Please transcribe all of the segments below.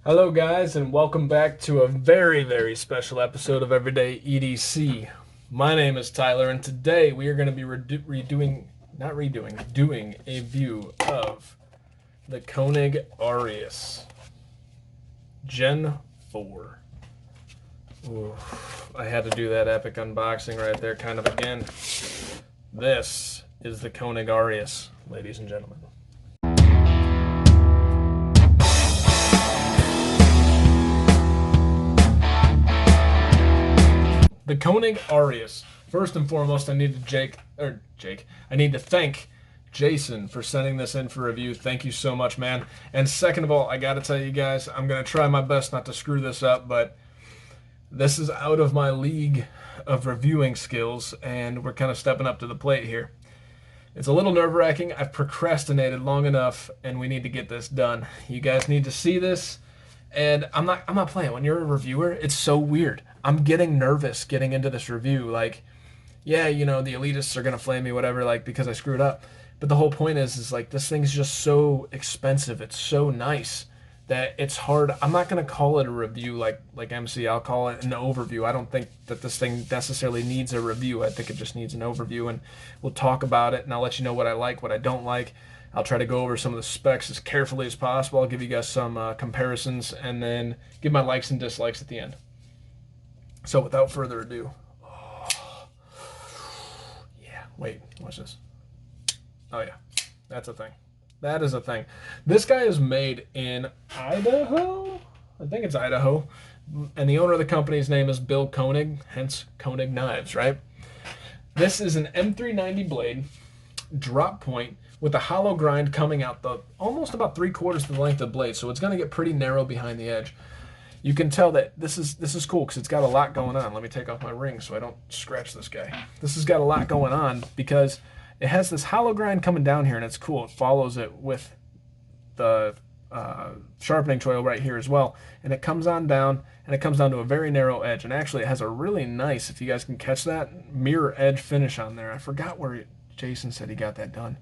Hello, guys, and welcome back to a very, very special episode of Everyday EDC. My name is Tyler, and today we are going to be doing a view of the Koenig Arius Gen 4. Ooh, I had to do that epic unboxing right there, kind of again. This is the Koenig Arius, ladies and gentlemen. The Koenig Arius. First and foremost, I need to thank Jason for sending this in for review. Thank you so much, man. And second of all, I gotta tell you guys, I'm gonna try my best not to screw this up, but this is out of my league of reviewing skills, and we're kind of stepping up to the plate here. It's a little nerve-wracking. I've procrastinated long enough, and we need to get this done. You guys need to see this. And I'm not playing. When you're a reviewer, it's so weird. I'm getting nervous getting into this review. Like, yeah, the elitists are gonna flame me, whatever, like because I screwed up. But the whole point is like this thing's just so expensive. It's so nice that it's hard. I'm not gonna call it a review like MC. I'll call it an overview. I don't think that this thing necessarily needs a review. I think it just needs an overview, and we'll talk about it, and I'll let you know what I like, what I don't like. I'll try to go over some of the specs as carefully as possible. I'll give you guys some comparisons and then give my likes and dislikes at the end. So without further ado, yeah, wait, watch this. Oh yeah, that's a thing. That is a thing. This guy is made in Idaho? I think it's Idaho. And the owner of the company's name is Bill Koenig, hence Koenig Knives, right? This is an M390 blade, drop point, with a hollow grind coming out the almost about 3/4 of the length of the blade, so it's going to get pretty narrow behind the edge. You can tell that this is cool because it's got a lot going on. Let me take off my ring so I don't scratch this guy. This has got a lot going on because it has this hollow grind coming down here, and it's cool. It follows it with the sharpening choil right here as well, and it comes on down, and it comes down to a very narrow edge, and actually it has a really nice, if you guys can catch that, mirror edge finish on there. I forgot where Jason said he got that done.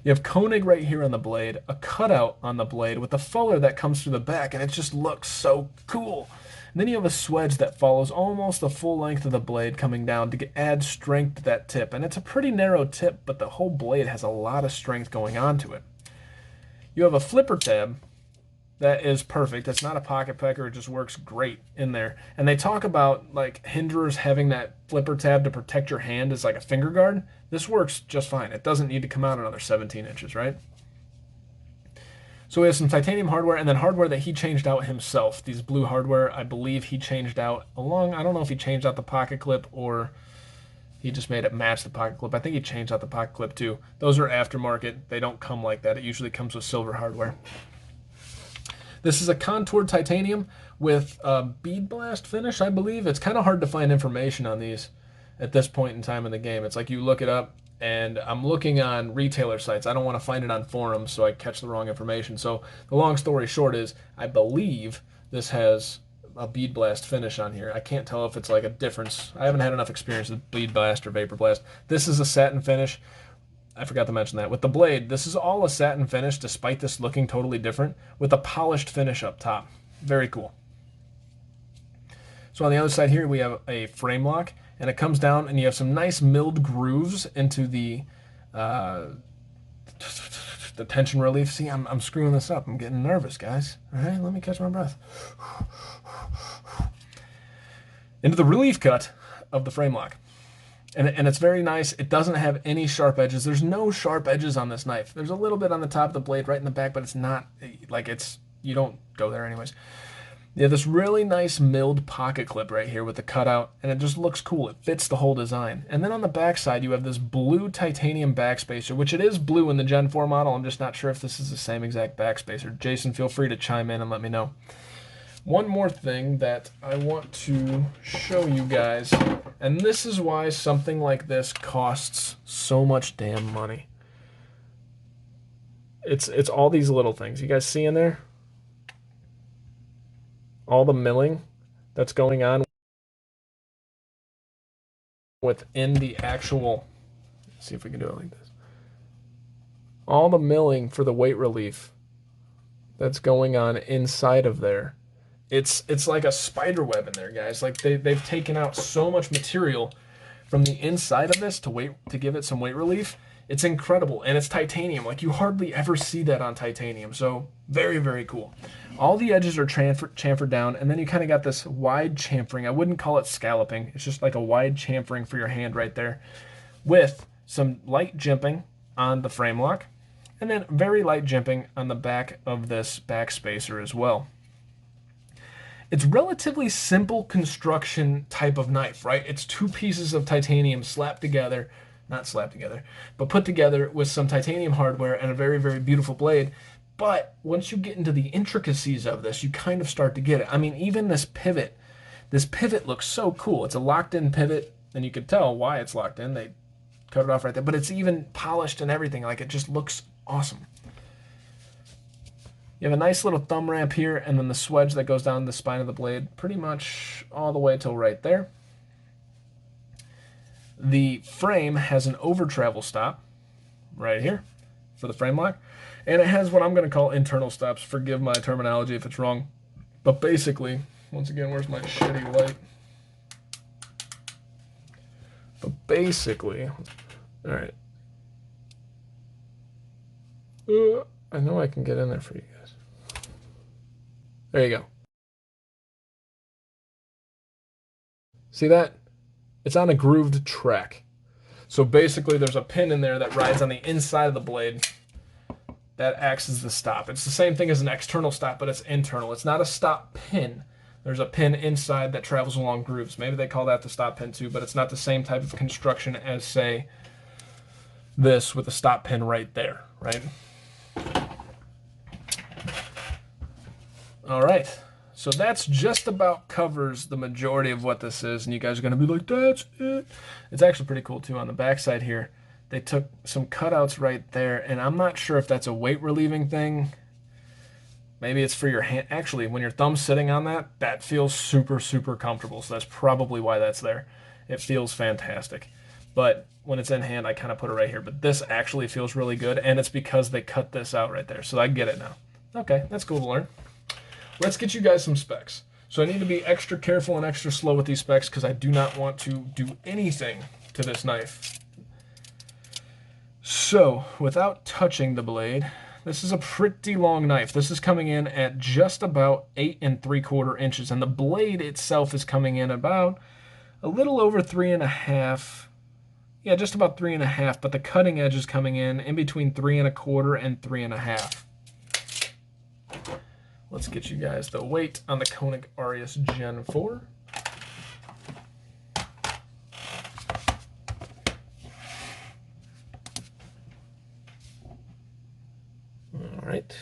You have Koenig right here on the blade, a cutout on the blade with a fuller that comes through the back, and it just looks so cool. And then you have a swedge that follows almost the full length of the blade coming down to add strength to that tip. And it's a pretty narrow tip, but the whole blade has a lot of strength going on to it. You have a flipper tab that is perfect. It's not a pocket pecker. It just works great in there. And they talk about like hinderers having that flipper tab to protect your hand as like a finger guard. This works just fine. It doesn't need to come out another 17 inches, right? So we have some titanium hardware and then hardware that he changed out himself. These blue hardware, I believe he changed out I don't know if he changed out the pocket clip or he just made it match the pocket clip. I think he changed out the pocket clip too. Those are aftermarket. They don't come like that. It usually comes with silver hardware. This is a contoured titanium with a bead blast finish, I believe. It's kind of hard to find information on these at this point in time in the game. It's like you look it up, and I'm looking on retailer sites. I don't want to find it on forums so I catch the wrong information. So the long story short is I believe this has a bead blast finish on here. I can't tell if it's like a difference. I haven't had enough experience with bead blast or vapor blast. This is a satin finish. I forgot to mention that. With the blade, this is all a satin finish, despite this looking totally different, with a polished finish up top. Very cool. So on the other side here, we have a frame lock, and it comes down, and you have some nice milled grooves into the tension relief. See, I'm screwing this up. I'm getting nervous, guys. All right, let me catch my breath. Into the relief cut of the frame lock. And it's very nice. It doesn't have any sharp edges. There's no sharp edges on this knife. There's a little bit on the top of the blade right in the back, but it's not like you don't go there anyways. You have this really nice milled pocket clip right here with the cutout, and it just looks cool. It fits the whole design. And then on the back side, you have this blue titanium backspacer, which it is blue in the Gen 4 model. I'm just not sure if this is the same exact backspacer. Jason, feel free to chime in and let me know. One more thing that I want to show you guys, and this is why something like this costs so much damn money. It's all these little things. You guys see in there? All the milling that's going on within the actual, let's see if we can do it like this. All the milling for the weight relief that's going on inside of there. It's like a spider web in there, guys. Like they've taken out so much material from the inside of this to give it some weight relief. It's incredible, and it's titanium. Like, you hardly ever see that on titanium, so very, very cool. All the edges are chamfered down, and then you kind of got this wide chamfering. I wouldn't call it scalloping. It's just like a wide chamfering for your hand right there, with some light jimping on the frame lock, and then very light jimping on the back of this back spacer as well. It's relatively simple construction type of knife, right? It's two pieces of titanium slapped together, not slapped together, but put together with some titanium hardware and a very, very beautiful blade. But once you get into the intricacies of this, you kind of start to get it. I mean, even this pivot looks so cool. It's a locked-in pivot, and you can tell why it's locked in. They cut it off right there, but it's even polished and everything. Like, it just looks awesome. You have a nice little thumb ramp here, and then the swedge that goes down the spine of the blade pretty much all the way till right there. The frame has an over travel stop right here for the frame lock, and it has what I'm going to call internal stops. Forgive my terminology if it's wrong, but basically, once again, where's my shitty light? But basically, all right. I know I can get in there for you guys. There you go. See that? It's on a grooved track. So basically there's a pin in there that rides on the inside of the blade that acts as the stop. It's the same thing as an external stop, but it's internal. It's not a stop pin. There's a pin inside that travels along grooves. Maybe they call that the stop pin too, but it's not the same type of construction as, say, this with a stop pin right there, right? All right, so that's just about covers the majority of what this is, and you guys are gonna be like, that's it. It's actually pretty cool too. On the back side here, they took some cutouts right there, and I'm not sure if that's a weight relieving thing. Maybe it's for your hand. Actually, when your thumb's sitting on that, that feels super, super comfortable, so that's probably why that's there. It feels fantastic. But when it's in hand, I kind of put it right here, but this actually feels really good, and it's because they cut this out right there, so I get it now. Okay, that's cool to learn. Let's get you guys some specs. So I need to be extra careful and extra slow with these specs because I do not want to do anything to this knife. So without touching the blade, this is a pretty long knife. This is coming in at just about 8 3/4 inches, and the blade itself is coming in about a little over 3.5. Yeah, just about 3.5, but the cutting edge is coming in between 3 1/4 and 3.5. Let's get you guys the weight on the Koenig Arius Gen 4. All right.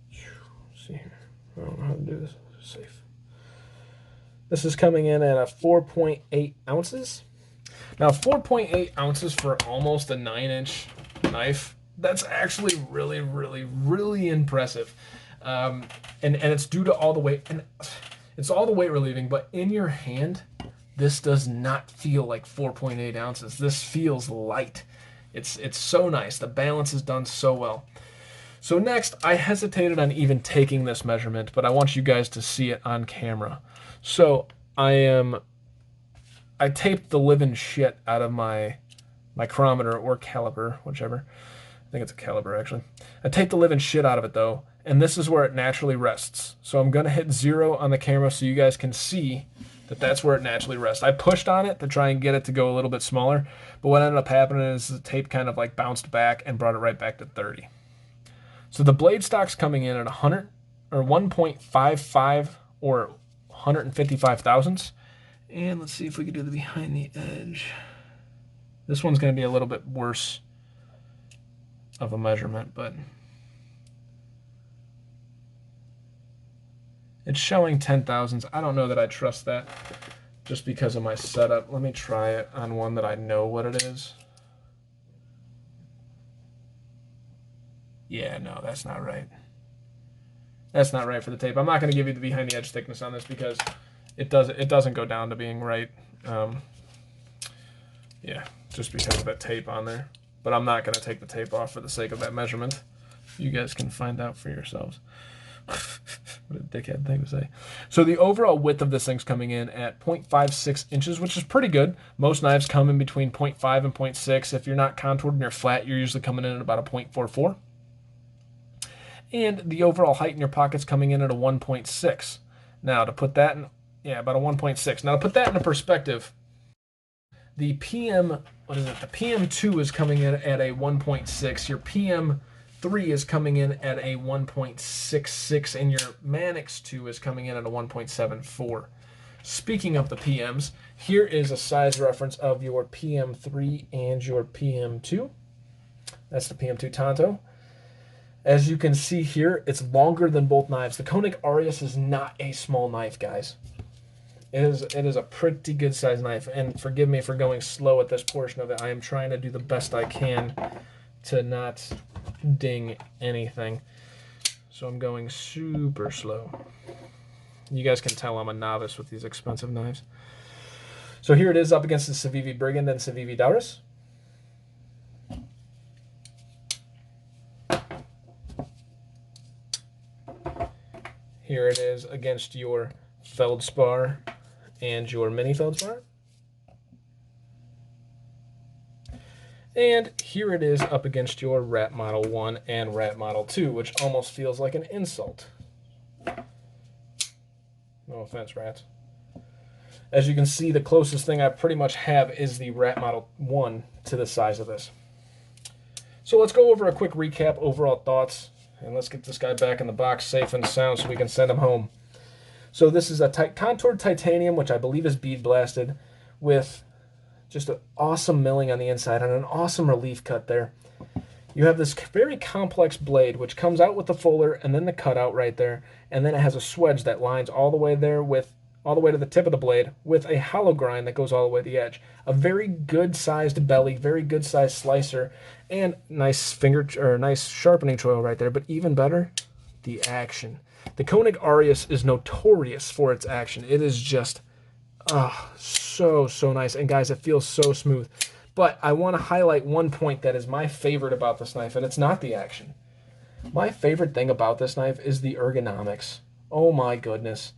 Let's see here. I don't know how to do this. Safe. This is coming in at a 4.8 ounces. Now, 4.8 ounces for almost a 9-inch knife. That's actually really, really, really impressive. And it's due to all the weight, and it's all the weight relieving, but in your hand, this does not feel like 4.8 ounces. This feels light. It's so nice. The balance is done so well. So next, I hesitated on even taking this measurement, but I want you guys to see it on camera. So I taped the living shit out of my micrometer or caliper, whichever. I think it's a caliper, actually. I taped the living shit out of it, though, and this is where it naturally rests. So I'm going to hit 0 on the camera so you guys can see that that's where it naturally rests. I pushed on it to try and get it to go a little bit smaller, but what ended up happening is the tape kind of like bounced back and brought it right back to 30. So the blade stock's coming in at 100 or 1.55 or 155 thousandths. And let's see if we can do the behind the edge. This one's going to be a little bit worse of a measurement, but it's showing 10 thousandths. I don't know that I trust that just because of my setup. Let me try it on one that I know what it is. Yeah, no, that's not right. That's not right for the tape. I'm not going to give you the behind the edge thickness on this because it doesn't go down to being right. Yeah, just because of that tape on there. But I'm not going to take the tape off for the sake of that measurement. You guys can find out for yourselves. What a dickhead thing to say. So the overall width of this thing's coming in at 0.56 inches, which is pretty good. Most knives come in between 0.5 and 0.6. If you're not contoured and you're flat, you're usually coming in at about a 0.44. And the overall height in your pocket's coming in at a 1.6. Now to put that in, yeah, about a 1.6. Now to put that into perspective, the PM, what is it? The PM2 is coming in at a 1.6. Your PM3 is coming in at a 1.66, and your Manix 2 is coming in at a 1.74. Speaking of the PMs, here is a size reference of your PM3 and your PM2. That's the PM2 Tanto. As you can see here, it's longer than both knives. The Koenig Arius is not a small knife, guys. It is a pretty good sized knife, and forgive me for going slow at this portion of it. I am trying to do the best I can to not ding anything. So I'm going super slow. You guys can tell I'm a novice with these expensive knives. So here it is up against the Civivi Brigand and Civivi Taurus. Here it is against your Feldspar and your mini Feldspar. And here it is up against your Rat Model 1 and Rat Model 2, which almost feels like an insult. No offense, rats. As you can see, the closest thing I pretty much have is the Rat Model 1 to the size of this. So let's go over a quick recap, overall thoughts, and let's get this guy back in the box safe and sound so we can send him home. So this is a contoured titanium, which I believe is bead blasted, with just an awesome milling on the inside and an awesome relief cut there. You have this very complex blade, which comes out with the fuller and then the cutout right there, and then it has a swedge that lines all the way there with all the way to the tip of the blade with a hollow grind that goes all the way to the edge. A very good sized belly, very good sized slicer, and nice finger or nice sharpening choil right there. But even better, the action. The Koenig Arius is notorious for its action. It is just so nice. And guys, it feels so smooth. But I want to highlight one point that is my favorite about this knife, and it's not the action. My favorite thing about this knife is the ergonomics. Oh my goodness.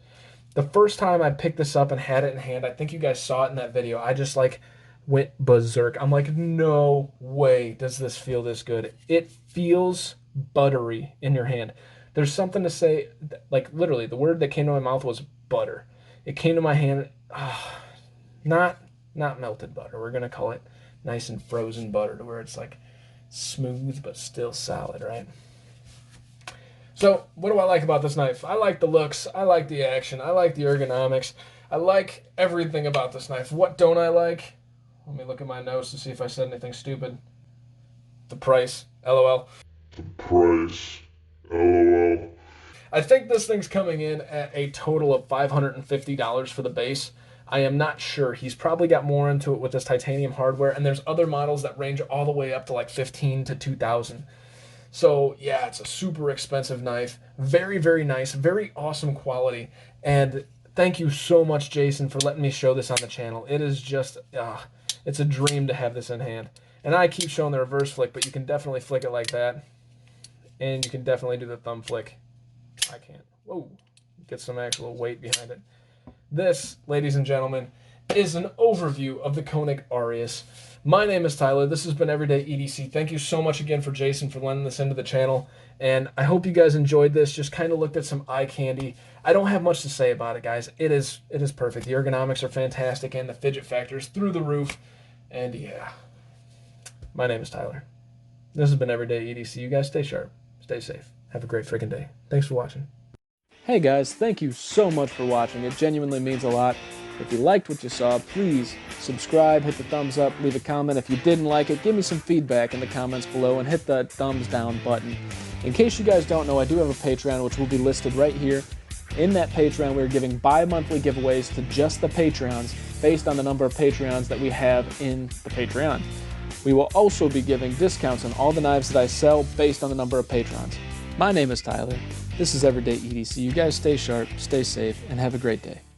The first time I picked this up and had it in hand, I think you guys saw it in that video, I just like went berserk. I'm like, no way does this feel this good. It feels buttery in your hand. There's something to say, like literally, the word that came to my mouth was butter. It came to my hand, not melted butter. We're going to call it nice and frozen butter, to where it's like smooth but still solid, right? So what do I like about this knife? I like the looks. I like the action. I like the ergonomics. I like everything about this knife. What don't I like? Let me look at my notes to see if I said anything stupid. The price. LOL. The price. LOL. I think this thing's coming in at a total of $550 for the base. I am not sure. He's probably got more into it with this titanium hardware, and there's other models that range all the way up to like $15,000 to $2,000. So yeah, it's a super expensive knife. Very, very nice. Very awesome quality. And thank you so much, Jason, for letting me show this on the channel. It is just, it's a dream to have this in hand. And I keep showing the reverse flick, but you can definitely flick it like that. And you can definitely do the thumb flick. I can't. Whoa. Get some actual weight behind it. This, ladies and gentlemen, is an overview of the Koenig Arius. My name is Tyler. This has been Everyday EDC. Thank you so much again for Jason for lending this into the channel. And I hope you guys enjoyed this. Just kind of looked at some eye candy. I don't have much to say about it, guys. It is perfect. The ergonomics are fantastic, and the fidget factor is through the roof. And yeah, my name is Tyler. This has been Everyday EDC. You guys stay sharp. Stay safe. Have a great freaking day. Thanks for watching. Hey guys, thank you so much for watching. It genuinely means a lot. If you liked what you saw, please subscribe, hit the thumbs up, leave a comment. If you didn't like it, give me some feedback in the comments below and hit the thumbs down button. In case you guys don't know, I do have a Patreon, which will be listed right here. In that Patreon, we're giving bi-monthly giveaways to just the Patreons based on the number of Patreons that we have in the Patreon. We will also be giving discounts on all the knives that I sell based on the number of patrons. My name is Tyler. This is Everyday EDC. You guys stay sharp, stay safe, and have a great day.